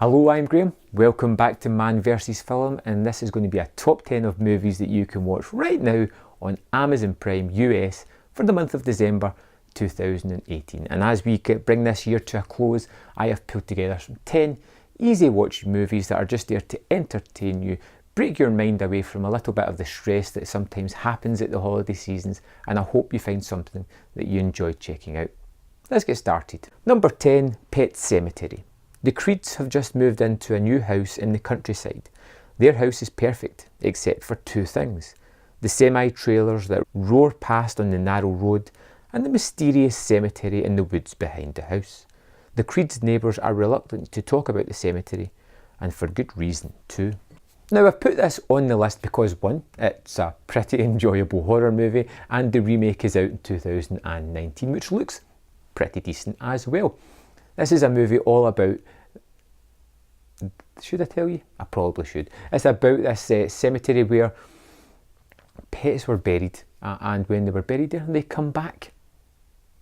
Hello, I'm Graham. Welcome back to Man vs Film, and this is going to be a top 10 of movies that you can watch right now on Amazon Prime US for the month of December 2018. And as we bring this year to a close, I have pulled together some 10 easy watch movies that are just there to entertain you, break your mind away from a little bit of the stress that sometimes happens at the holiday seasons, and I hope you find something that you enjoy checking out. Let's get started. Number 10, Pet Sematary. The Creeds have just moved into a new house in the countryside. Their house is perfect, except for two things: the semi-trailers that roar past on the narrow road, and the mysterious cemetery in the woods behind the house. The Creeds' neighbours are reluctant to talk about the cemetery, and for good reason too. Now, I've put this on the list because one, it's a pretty enjoyable horror movie, and the remake is out in 2019, which looks pretty decent as well. This is a movie all about, should I tell you? I probably should. It's about this cemetery where pets were buried, and when they were buried there, they come back.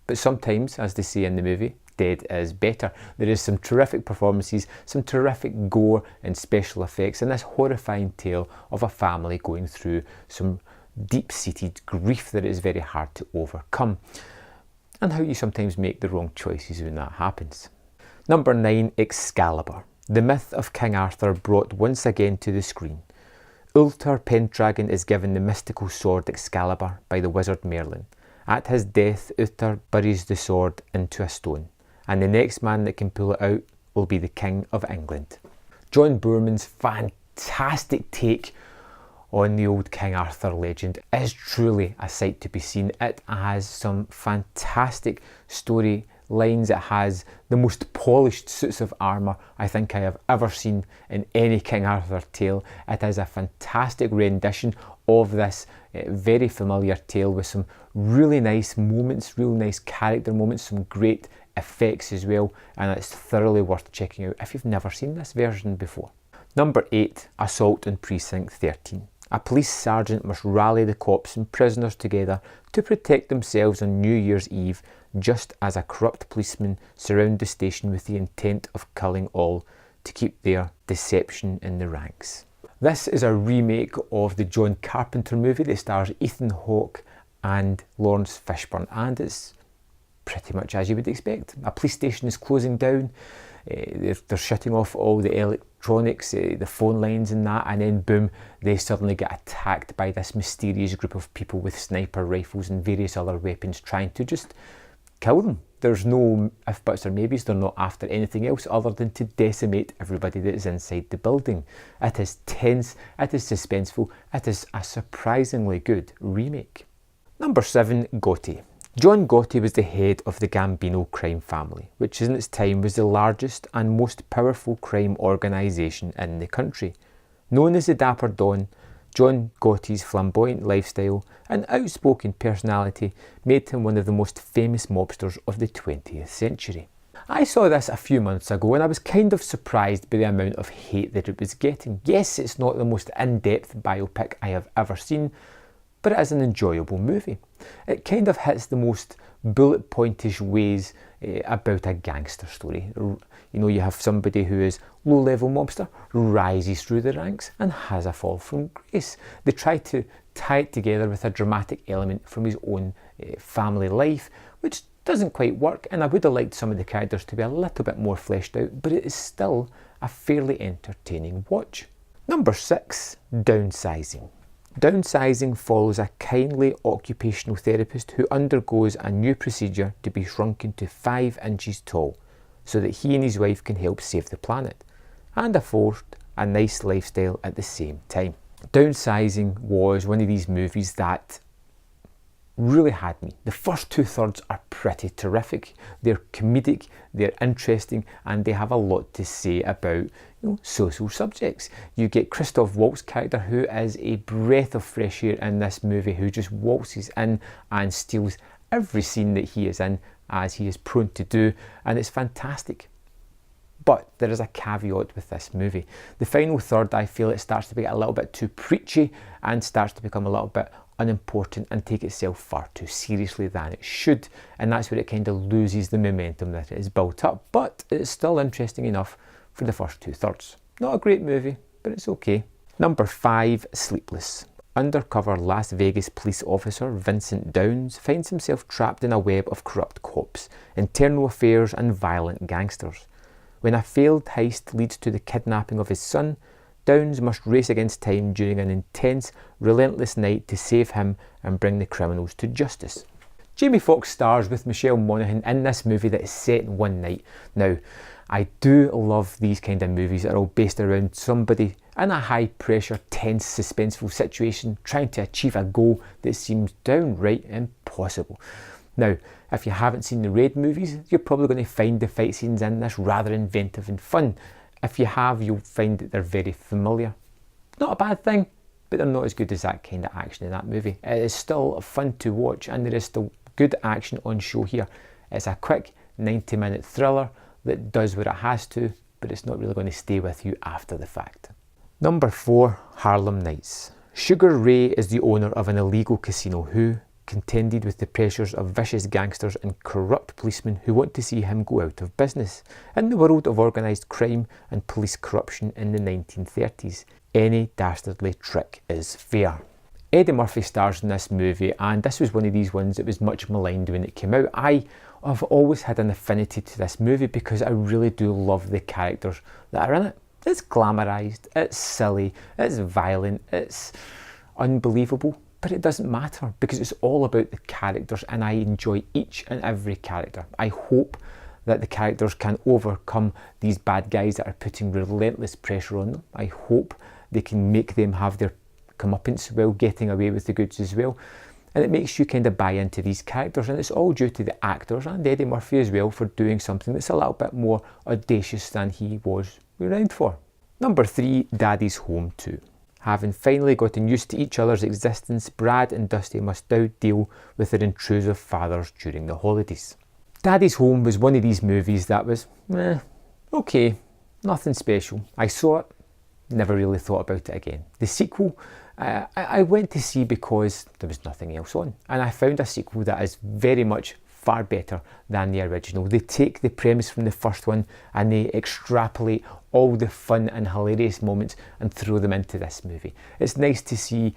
But sometimes, as they say in the movie, dead is better. There is some terrific performances, some terrific gore and special effects, and this horrifying tale of a family going through some deep-seated grief that is very hard to overcome, and how you sometimes make the wrong choices when that happens. Number 9, Excalibur. The myth of King Arthur brought once again to the screen. Ulster Pendragon is given the mystical sword Excalibur by the wizard Merlin. At his death, Uther buries the sword into a stone, and the next man that can pull it out will be the King of England. John Boorman's fantastic take on the old King Arthur legend is truly a sight to be seen. It has some fantastic story lines. It has the most polished suits of armour I think I have ever seen in any King Arthur tale. It is a fantastic rendition of this very familiar tale with some really nice moments, really nice character moments, some great effects as well, and it's thoroughly worth checking out if you've never seen this version before. Number 8, Assault on Precinct 13. A police sergeant must rally the cops and prisoners together to protect themselves on New Year's Eve, just as a corrupt policeman surround the station with the intent of killing all to keep their deception in the ranks. This is a remake of the John Carpenter movie that stars Ethan Hawke and Lawrence Fishburne, and it's pretty much as you would expect. A police station is closing down, they're shutting off all the electronics, the phone lines and that, and then boom, they suddenly get attacked by this mysterious group of people with sniper rifles and various other weapons trying to just kill them. There's no if, buts or maybes. They're not after anything else other than to decimate everybody that is inside the building. It is tense, it is suspenseful, it is a surprisingly good remake. Number 7, Gotti. John Gotti was the head of the Gambino crime family, which in its time was the largest and most powerful crime organisation in the country. Known as the Dapper Don, John Gotti's flamboyant lifestyle and outspoken personality made him one of the most famous mobsters of the 20th century. I saw this a few months ago and I was kind of surprised by the amount of hate that it was getting. Yes, it's not the most in-depth biopic I have ever seen, but it is an enjoyable movie. It kind of hits the most bullet pointish ways about a gangster story. You know, you have somebody who is low-level mobster, rises through the ranks and has a fall from grace. They try to tie it together with a dramatic element from his own family life, which doesn't quite work, and I would have liked some of the characters to be a little bit more fleshed out, but it is still a fairly entertaining watch. Number 6, Downsizing. Downsizing follows a kindly occupational therapist who undergoes a new procedure to be shrunken to 5 inches tall so that he and his wife can help save the planet and afford a nice lifestyle at the same time. Downsizing was one of these movies that really had me. The first 2/3 are pretty terrific. They're comedic, they're interesting, and they have a lot to say about social subjects. You get Christoph Waltz's character, who is a breath of fresh air in this movie, who just waltzes in and steals every scene that he is in, as he is prone to do, and it's fantastic. But there is a caveat with this movie. The final third, I feel it starts to get a little bit too preachy and starts to become a little bit unimportant and take itself far too seriously than it should, and that's where it kind of loses the momentum that it is built up. But it's still interesting enough for the first 2/3. Not a great movie, but it's okay. Number 5, Sleepless. Undercover Las Vegas police officer Vincent Downs finds himself trapped in a web of corrupt cops, internal affairs and violent gangsters. When a failed heist leads to the kidnapping of his son, Downs must race against time during an intense, relentless night to save him and bring the criminals to justice. Jamie Foxx stars with Michelle Monaghan in this movie that is set in one night. Now, I do love these kind of movies that are all based around somebody in a high pressure, tense, suspenseful situation trying to achieve a goal that seems downright impossible. Now, if you haven't seen the Raid movies, you're probably going to find the fight scenes in this rather inventive and fun. If you have, you'll find that they're very familiar. Not a bad thing, but they're not as good as that kind of action in that movie. It is still fun to watch and there is still good action on show here. It's a quick 90-minute thriller that does what it has to, but it's not really going to stay with you after the fact. Number 4, Harlem Nights. Sugar Ray is the owner of an illegal casino who contended with the pressures of vicious gangsters and corrupt policemen who want to see him go out of business. In the world of organised crime and police corruption in the 1930s, any dastardly trick is fair. Eddie Murphy stars in this movie, and this was one of these ones that was much maligned when it came out. I've always had an affinity to this movie because I really do love the characters that are in it. It's glamorised, it's silly, it's violent, it's unbelievable, but it doesn't matter because it's all about the characters and I enjoy each and every character. I hope that the characters can overcome these bad guys that are putting relentless pressure on them. I hope they can make them have their comeuppance while getting away with the goods as well. And it makes you kind of buy into these characters, and it's all due to the actors and Eddie Murphy as well for doing something that's a little bit more audacious than he was around for. Number 3, Daddy's Home 2. Having finally gotten used to each other's existence, Brad and Dusty must now deal with their intrusive fathers during the holidays. Daddy's Home was one of these movies that was, okay, nothing special. I saw it, never really thought about it again. The sequel, I went to see because there was nothing else on, and I found a sequel that is very much far better than the original. They take the premise from the first one and they extrapolate all the fun and hilarious moments and throw them into this movie. It's nice to see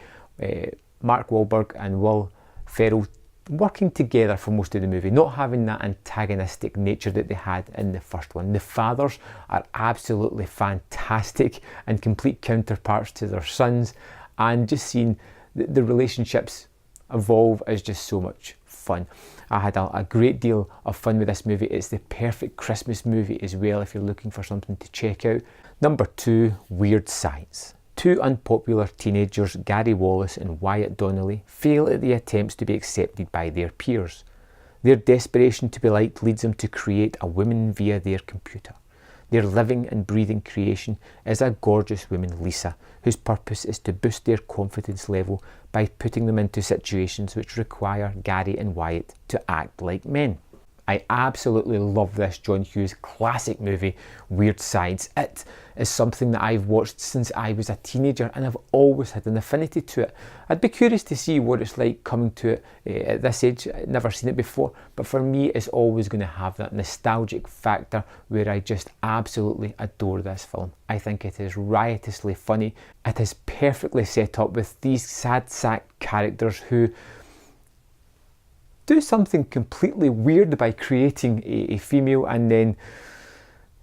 Mark Wahlberg and Will Ferrell working together for most of the movie, not having that antagonistic nature that they had in the first one. The fathers are absolutely fantastic and complete counterparts to their sons, and just seeing the relationships evolve is just so much fun. I had a great deal of fun with this movie. It's the perfect Christmas movie as well if you're looking for something to check out. Number 2, Weird Science. Two unpopular teenagers, Gary Wallace and Wyatt Donnelly, fail at the attempts to be accepted by their peers. Their desperation to be liked leads them to create a woman via their computer. Their living and breathing creation is a gorgeous woman, Lisa, whose purpose is to boost their confidence level by putting them into situations which require Gary and Wyatt to act like men. I absolutely love this John Hughes classic movie, Weird Science. It is something that I've watched since I was a teenager and I've always had an affinity to it. I'd be curious to see what it's like coming to it at this age. I've never seen it before, but for me it's always going to have that nostalgic factor where I just absolutely adore this film. I think it is riotously funny. It is perfectly set up with these sad sack characters who do something completely weird by creating a female, and then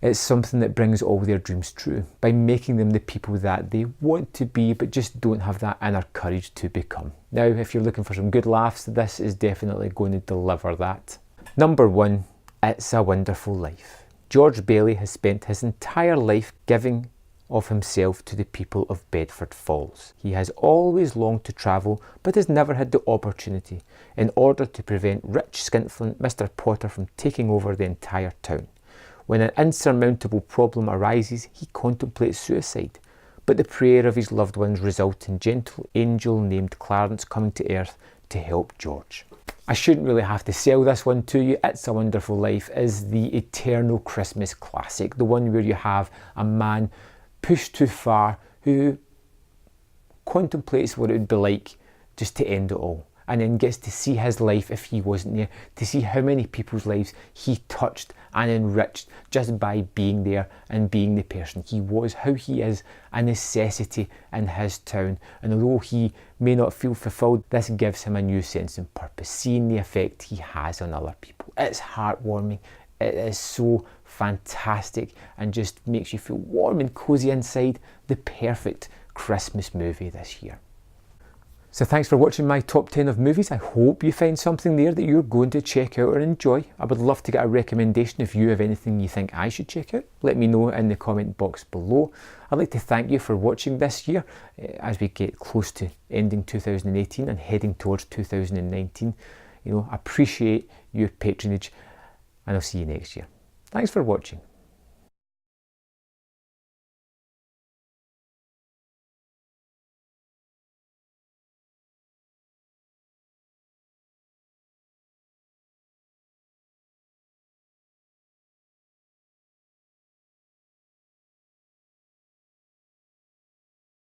it's something that brings all their dreams true by making them the people that they want to be but just don't have that inner courage to become. Now, if you're looking for some good laughs, this is definitely going to deliver that. Number 1, It's a Wonderful Life. George Bailey has spent his entire life giving of himself to the people of Bedford Falls. He has always longed to travel but has never had the opportunity in order to prevent rich skinflint Mr. Potter from taking over the entire town. When an insurmountable problem arises, he contemplates suicide, but the prayer of his loved ones result in gentle angel named Clarence coming to earth to help George. I shouldn't really have to sell this one to you. It's a Wonderful Life is the eternal Christmas classic, the one where you have a man pushed too far who contemplates what it would be like just to end it all. and then gets to see his life if he wasn't there, to see how many people's lives he touched and enriched just by being there and being the person he was, how he is a necessity in his town. And although he may not feel fulfilled, this gives him a new sense of purpose, seeing the effect he has on other people. It's heartwarming. It is so fantastic and just makes you feel warm and cozy inside. The perfect Christmas movie this year. So thanks for watching my top 10 of movies. I hope you find something there that you're going to check out or enjoy. I would love to get a recommendation if you have anything you think I should check out. Let me know in the comment box below. I'd like to thank you for watching this year as we get close to ending 2018 and heading towards 2019. You know, I appreciate your patronage, and I'll see you next year. Thanks for watching.